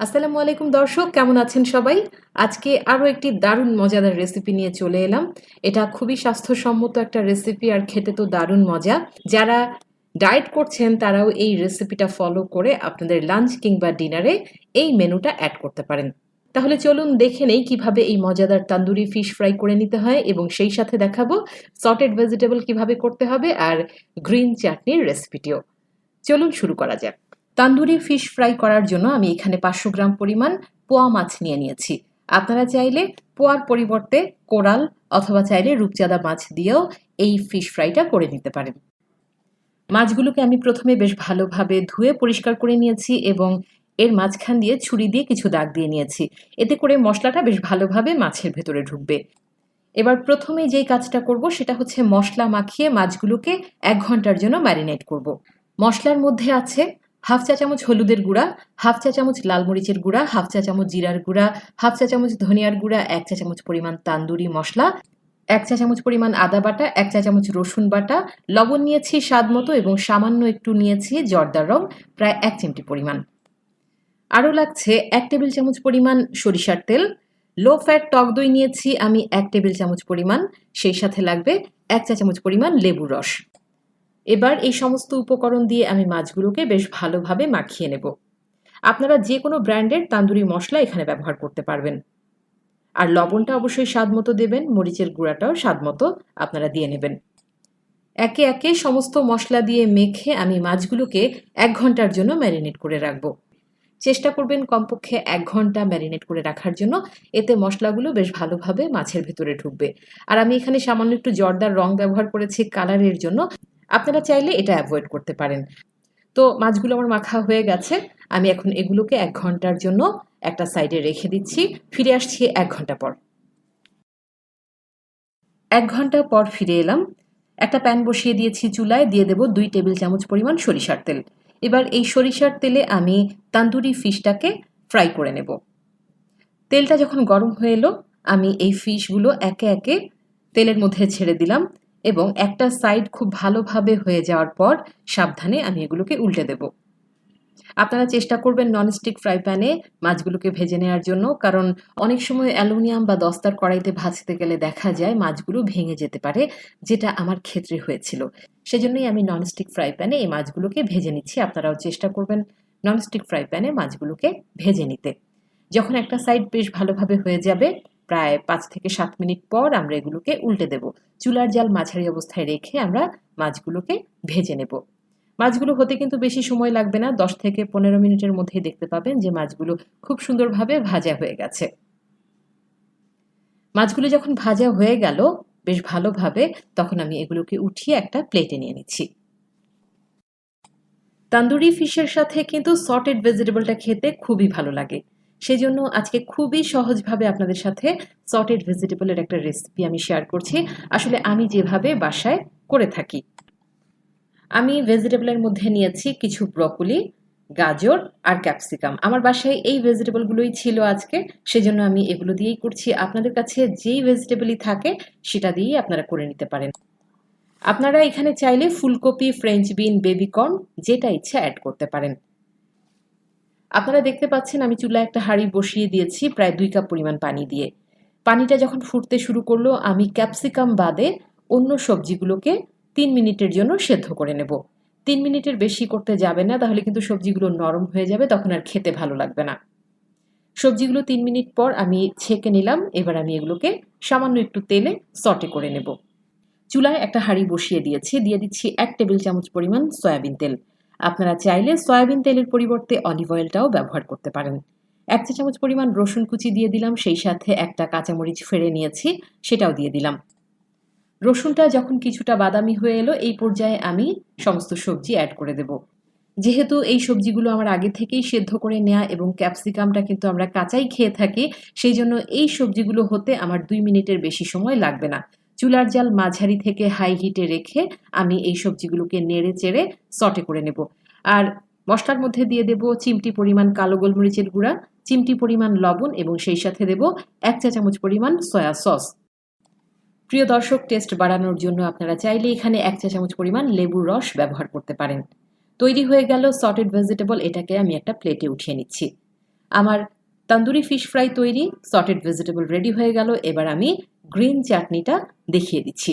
আসসালামু আলাইকুম দর্শক, কেমন আছেন সবাই? আজকে আরো একটি দারুণ মজাদার রেসিপি নিয়ে চলে এলাম। এটা খুবই স্বাস্থ্যসম্মত একটা রেসিপি আর খেতে তো দারুণ মজা। যারা ডায়েট করছেন তারাও এই রেসিপিটা ফলো করে আপনাদের লাঞ্চ কিংবা ডিনারে এই মেনুটা অ্যাড করতে পারেন। তাহলে চলুন দেখে নেই কিভাবে এই মজাদার তান্দুরি ফিশ ফ্রাই করে নিতে হয় এবং সেই সাথে দেখাবো সটেড ভেজিটেবল কিভাবে করতে হবে আর গ্রিন চাটনির রেসিপিটিও। চলুন শুরু করা যাক। তান্দুরি ফিশ ফ্রাই করার জন্য আমি এখানে 500 গ্রাম পরিমাণ পোয়া মাছ নিয়েছি। আপনারা চাইলে পোয়ার পরিবর্তে কোরাল অথবা চাইলে রূপচাঁদা মাছ দিয়েও এই ফিশ ফ্রাইটা করে নিতে পারেন। মাছগুলোকে আমি প্রথমে বেশ ভালোভাবে ধুয়ে পরিষ্কার করে নিয়েছি এবং এর মাঝখান দিয়ে ছুরি দিয়ে কিছু দাগ দিয়ে নিয়েছি। এতে করে মশলাটা বেশ ভালোভাবে মাছের ভেতরে ঢুকবে। এবার প্রথমে যেই কাজটা করব সেটা হচ্ছে মশলা মাখিয়ে মাছগুলোকে 1 ঘন্টার জন্য ম্যারিনেট করব। মশলার মধ্যে আছে হাফ চা চামচ হলুদের গুঁড়া, হাফ চা চামচ লাল মরিচের গুঁড়া, হাফ চা চামচ জিরার গুঁড়া, হাফ চা চামচ ধনিয়ার গুঁড়া, 1 চা চামচ পরিমাণ তান্দুরি মশলা, 1 চা চামচ পরিমাণ আদা বাটা, 1 চা চামচ রসুন বাটা, লবণ নিয়েছি স্বাদ মতো এবং সামান্য একটু নিয়েছি জর্দার রং, প্রায় 1 চিমটি পরিমাণ। আরও লাগছে 1 টেবিল চামচ পরিমাণ সরিষার তেল, লো ফ্যাট টক দই নিয়েছি আমি 1 টেবিল চামচ পরিমাণ, সেই সাথে লাগবে 1 চা চামচ পরিমাণ লেবুর রস। এবার এই সমস্ত উপকরণ দিয়ে আমি মাছগুলোকে বেশ ভালোভাবে মাখিয়ে নেব। আপনারা যে কোনো ব্র্যান্ডের তান্দুরি মশলা এখানে ব্যবহার করতে পারবেন। আর লবণটা অবশ্যই স্বাদ মতো দেবেন, মরিচের গুঁড়াটাও স্বাদ মতো আপনারা দিয়ে নেবেন। একে একে সমস্ত মশলা দিয়ে মেখে আমি মাছগুলোকে 1 ঘন্টার জন্য ম্যারিনেট করে রাখবো। চেষ্টা করবেন কমপক্ষে 1 ঘন্টা ম্যারিনেট করে রাখার জন্য, এতে মশলাগুলো বেশ ভালোভাবে মাছের ভেতরে ঢুকবে। আর আমি এখানে সামান্য একটু জর্দার রং ব্যবহার করেছি কালারের জন্য, আপনারা চাইলে এটা অ্যাভয়েড করতে পারেন। তো মাছগুলো আমার মাখা হয়ে গেছে, আমি এখন এগুলোকে 1 ঘন্টার জন্য একটা সাইডে রেখে দিচ্ছি। ফিরে আসছি 1 ঘন্টা পর। 1 ঘন্টা পর ফিরে এলাম। একটা প্যান বসিয়ে দিয়েছি চুলায়, দিয়ে দেব 2 টেবিল চামচ পরিমাণ সরিষার তেল। এবার এই সরিষার তেলে আমি তান্দুরি ফিশটাকে ফ্রাই করে নেব। তেলটা যখন গরম হয়ে এলো আমি এই ফিশগুলো একে একে তেলের মধ্যে ছেড়ে দিলাম এবং একটা সাইড খুব ভালোভাবে হয়ে যাওয়ার পর সাবধানে আমি এগুলোকে উল্টে দেব। আপনারা চেষ্টা করবেন ননস্টিক ফ্রাই প্যানে মাছগুলোকে ভেজে নেওয়ার জন্য, কারণ অনেক সময় অ্যালুমিনিয়াম বা দস্তার কড়াইতে ভাজতে গেলে দেখা যায় মাছগুলো ভেঙে যেতে পারে, যেটা আমার ক্ষেত্রে হয়েছিল। সেজন্যই আমি ননস্টিক ফ্রাই প্যানে এই মাছগুলোকে ভেজে নিচ্ছি। আপনারাও চেষ্টা করবেন ননস্টিক ফ্রাই প্যানে মাছগুলোকে ভেজে নিতে। যখন একটা সাইড বেশ ভালোভাবে হয়ে যাবে, প্রায় 5 থেকে 7 মিনিট পর আমরা এগুলোকে উল্টে দেব। চুলার জাল মাঝারি অবস্থায় রেখে আমরা মাছগুলোকে ভেজে নেব। মাছগুলো হতে কিন্তু বেশি সময় লাগবে না, 10 থেকে 15 মিনিটের মধ্যেই দেখতে পাবেন যে মাছগুলো খুব সুন্দরভাবে ভাজা হয়ে গেছে। মাছগুলো যখন ভাজা হয়ে গেল বেশ ভালোভাবে, তখন আমি এগুলোকে উঠিয়ে একটা প্লেটে নিয়ে নিচ্ছি। তান্দুরি ফিশের সাথে কিন্তু সটেড ভেজিটেবলটা খেতে খুবই ভালো লাগে। সেজন্য আজকে খুবই সহজভাবে আপনাদের সাথে সটেড ভেজিটেবলের একটা রেসিপি আমি শেয়ার করছি, আসলে আমি যেভাবে বাসায় করে থাকি। আমি ভেজিটেবলের মধ্যে নিয়েছি কিছু ব্রকলি, গাজর আর ক্যাপসিকাম। আমার বাসায় এই ভেজিটেবলগুলোই ছিল আজকে, সেজন্য আমি এগুলো দিয়েই করছি। আপনাদের কাছে যেই ভেজিটেবলই থাকে সেটা দিয়েই আপনারা করে নিতে পারেন। আপনারা এখানে চাইলে ফুলকপি, ফ্রেঞ্চ বিন, বেবি কর্ন যেটা ইচ্ছা অ্যাড করতে পারেন। আপনারা দেখতে পাচ্ছেন আমি চুলায় একটা হাঁড়ি বসিয়ে দিয়েছি প্রায় 2 কাপ পরিমাণ পানি দিয়ে। পানিটা যখন ফুটতে শুরু করলো আমি ক্যাপসিকাম বাদে অন্য সবজিগুলোকে 3 মিনিটের জন্য সেদ্ধ করে নেব। 3 মিনিটের বেশি করতে যাবে না, তাহলে কিন্তু সবজিগুলো নরম হয়ে যাবে, তখন আর খেতে ভালো লাগবে না। সবজিগুলো 3 মিনিট পর আমি ছেঁকে নিলাম। এবার আমি এগুলোকে সামান্য একটু তেলে সটে করে নেব। চুলায় একটা হাঁড়ি বসিয়ে দিয়েছি, দিয়ে দিচ্ছি 1 টেবিল চামচ পরিমাণ সয়াবিন তেল। আপনারা চাইলে সয়াবিন তেলের পরিবর্তে অলিভ অয়েলটাও ব্যবহার করতে পারেন। 1 চা চামচ পরিমাণ রসুন কুচি দিয়ে দিলাম, সেই সাথে একটা কাঁচামরিচ ফেড়ে নিয়েছি, সেটাও দিয়ে দিলাম। রসুনটা যখন কিছুটা বাদামি হয়ে এলো এই পর্যায়ে আমি সমস্ত সবজি অ্যাড করে দেব। যেহেতু এই সবজিগুলো আমার আগে থেকেই সেদ্ধ করে নেওয়া এবং ক্যাপসিকামটা কিন্তু আমরা কাঁচাই খেয়ে থাকি, সেই জন্য এই সবজিগুলো হতে আমার 2 মিনিটের বেশি সময় লাগবে না। চুলার জাল মাঝারি থেকে হাই হিটে রেখে আমি এই সবজিগুলোকে নেড়ে চেড়ে সটে করে নেব। আর মশলার মধ্যে দিয়ে দেব চিমটি পরিমাণ কালো গোলমরিচের গুঁড়া, চিমটি পরিমাণ লবণ এবং সেই সাথে দেব 1 চা চামচ পরিমাণ সয়া সস। প্রিয় দর্শক, টেস্ট বাড়ানোর জন্য আপনারা চাইলে এখানে 1 চা চামচ পরিমাণ লেবুর রস ব্যবহার করতে পারেন। তৈরি হয়ে গেল সটেড ভেজিটেবল, এটাকে আমি একটা প্লেটে উঠিয়ে নিচ্ছি। আমার তন্দুরি ফিশ ফ্রাই তৈরি, সটেড ভেজিটেবল রেডি হয়ে গেল। এবার আমি গ্রিন চাটনিটা দেখিয়ে দিচ্ছি।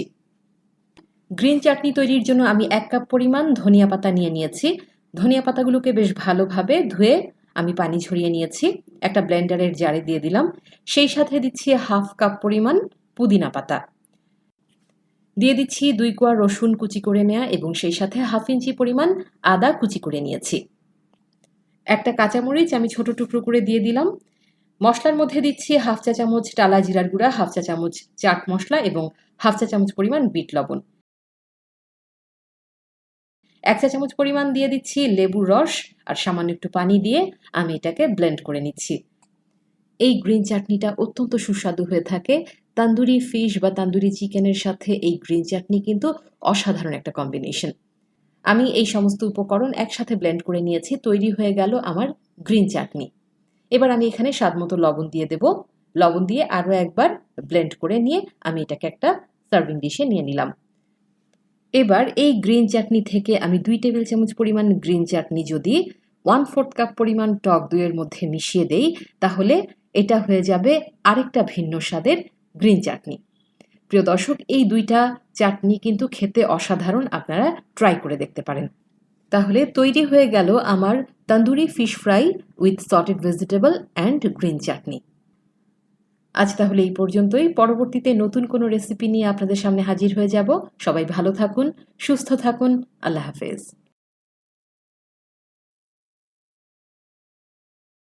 গ্রিন চাটনি তৈরির জন্য আমি 1 কাপ পরিমাণ ধনিয়া পাতা নিয়ে নিয়েছি। ধনিয়া পাতাগুলোকে বেশ ভালোভাবে ধুয়ে আমি পানি ঝরিয়ে নিয়েছি। একটা ব্লেন্ডারের জারে দিয়ে দিলাম। সেই সাথে দিচ্ছি 1/2 কাপ পরিমাণ পুদিনা পাতা। দিয়ে দিচ্ছি 2 কোয়া রসুন কুচি করে নেওয়া এবং সেই সাথে 1/2 ইঞ্চি পরিমাণ আদা কুচি করে নিয়েছি। একটা কাঁচামরিচ আমি ছোট টুকরো করে দিয়ে দিলাম। মশলার মধ্যে দিচ্ছি 1/2 চা চামচ টালা জিরার গুঁড়া, 1/2 চা চামচ চাট মশলা এবং 1/2 চা চামচ পরিমাণ বিট লবণ। 1 চা চামচ পরিমাণ দিয়ে দিচ্ছি লেবুর রস আর সামান্য একটু পানি দিয়ে আমি এটাকে ব্লেন্ড করে নিচ্ছি। এই গ্রিন চাটনিটা অত্যন্ত সুস্বাদু হয়ে থাকে। তান্দুরি ফিশ বা তান্দুরি চিকেনের সাথে এই গ্রিন চাটনি কিন্তু অসাধারণ একটা কম্বিনেশন। আমি এই সমস্ত উপকরণ একসাথে ব্লেন্ড করে নিয়েছি। তৈরি হয়ে গেল আমার গ্রিন চাটনি। এবার আমি এখানে স্বাদমতো লবণ দিয়ে দেব। লবণ দিয়ে আরও একবার ব্লেন্ড করে নিয়ে আমি এটাকে একটা সার্ভিং ডিশে নিয়ে নিলাম। এবার এই গ্রিন চাটনি থেকে আমি 2 টেবিল চামচ পরিমাণ গ্রিন চাটনি যদি 1/4 কাপ পরিমাণ টক দইয়ের মধ্যে মিশিয়ে দেই, তাহলে এটা হয়ে যাবে আরেকটা ভিন্ন স্বাদের গ্রিন চাটনি। প্রিয় দর্শক, এই 2টা চাটনি কিন্তু খেতে অসাধারণ, আপনারা ট্রাই করে দেখতে পারেন। তাহলে তৈরি হয়ে গেল আমার tandoori fish fry with sauteed vegetable and green chutney. আজ তাহলে এই পর্যন্তই। পরবর্তীতে নতুন কোনো রেসিপি নিয়ে আপনাদের সামনে হাজির হয়ে যাব। সবাই ভালো থাকুন, সুস্থ থাকুন। আল্লাহ হাফেজ।